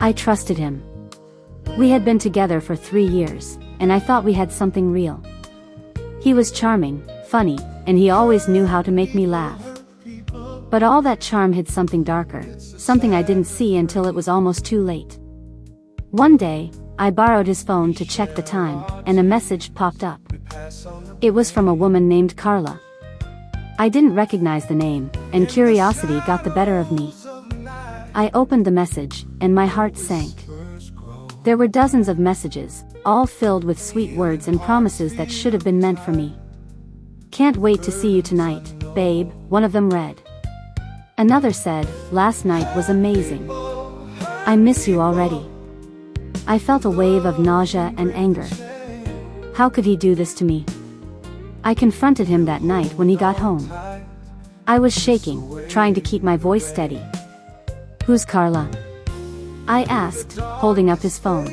I trusted him. We had been together for 3 years, and I thought we had something real. He was charming, funny, and he always knew how to make me laugh. But all that charm hid something darker, something I didn't see until it was almost too late. One day, I borrowed his phone to check the time, and a message popped up. It was from a woman named Carla. I didn't recognize the name, and curiosity got the better of me. I opened the message, and my heart sank. There were dozens of messages, all filled with sweet words and promises that should have been meant for me. "Can't wait to see you tonight, babe," one of them read. Another said, "Last night was amazing. I miss you already." I felt a wave of nausea and anger. How could he do this to me? I confronted him that night when he got home. I was shaking, trying to keep my voice steady. "Who's Carla?" I asked, holding up his phone.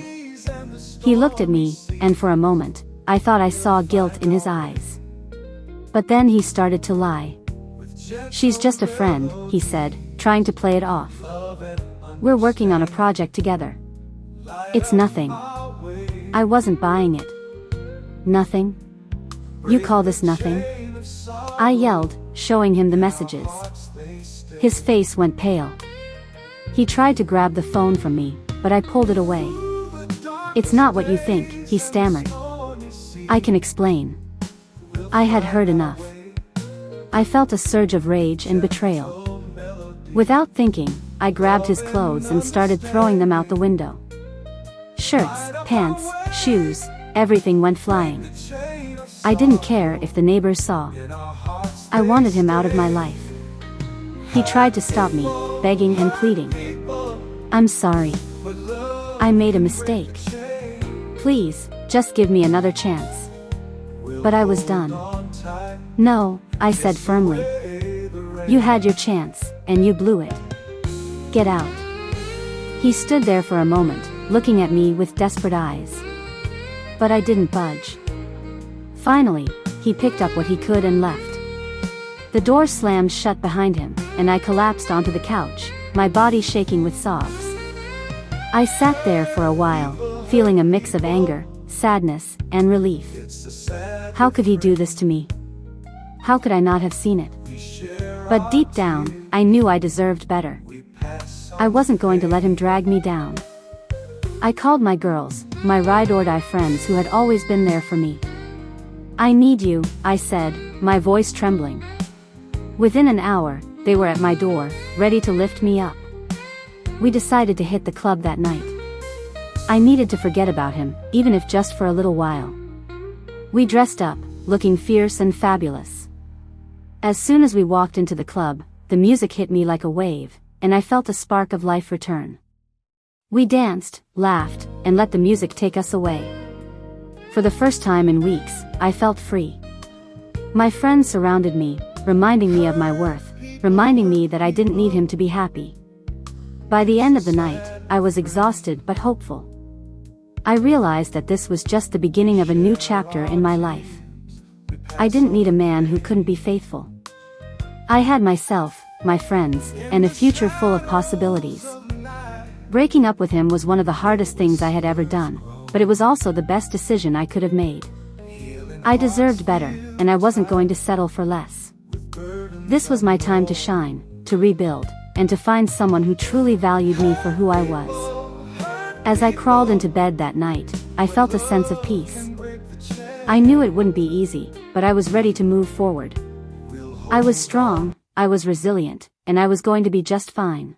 He looked at me, and for a moment, I thought I saw guilt in his eyes. But then he started to lie. "She's just a friend," he said, trying to play it off. "We're working on a project together. It's nothing." I wasn't buying it. "Nothing? You call this nothing?" I yelled, showing him the messages. His face went pale. He tried to grab the phone from me, but I pulled it away. "It's not what you think," he stammered. "I can explain." I had heard enough. I felt a surge of rage and betrayal. Without thinking, I grabbed his clothes and started throwing them out the window. Shirts, pants, shoes, everything went flying. I didn't care if the neighbors saw. I wanted him out of my life. He tried to stop me, begging and pleading. "I'm sorry. I made a mistake. Please, just give me another chance." But I was done. "No," I said firmly. "You had your chance, and you blew it. Get out." He stood there for a moment, looking at me with desperate eyes. But I didn't budge. Finally, he picked up what he could and left. The door slammed shut behind him, and I collapsed onto the couch, my body shaking with sobs. I sat there for a while, feeling a mix of anger, sadness, and relief. How could he do this to me? How could I not have seen it? But deep down, I knew I deserved better. I wasn't going to let him drag me down. I called my girls, my ride-or-die friends who had always been there for me. "I need you," I said, my voice trembling. Within an hour, they were at my door, ready to lift me up. We decided to hit the club that night. I needed to forget about him, even if just for a little while. We dressed up, looking fierce and fabulous. As soon as we walked into the club, the music hit me like a wave, and I felt a spark of life return. We danced, laughed, and let the music take us away. For the first time in weeks, I felt free. My friends surrounded me, reminding me of my worth, reminding me that I didn't need him to be happy. By the end of the night, I was exhausted but hopeful. I realized that this was just the beginning of a new chapter in my life. I didn't need a man who couldn't be faithful. I had myself, my friends, and a future full of possibilities. Breaking up with him was one of the hardest things I had ever done, but it was also the best decision I could have made. I deserved better, and I wasn't going to settle for less. This was my time to shine, to rebuild, and to find someone who truly valued me for who I was. As I crawled into bed that night, I felt a sense of peace. I knew it wouldn't be easy, but I was ready to move forward. I was strong, I was resilient, and I was going to be just fine.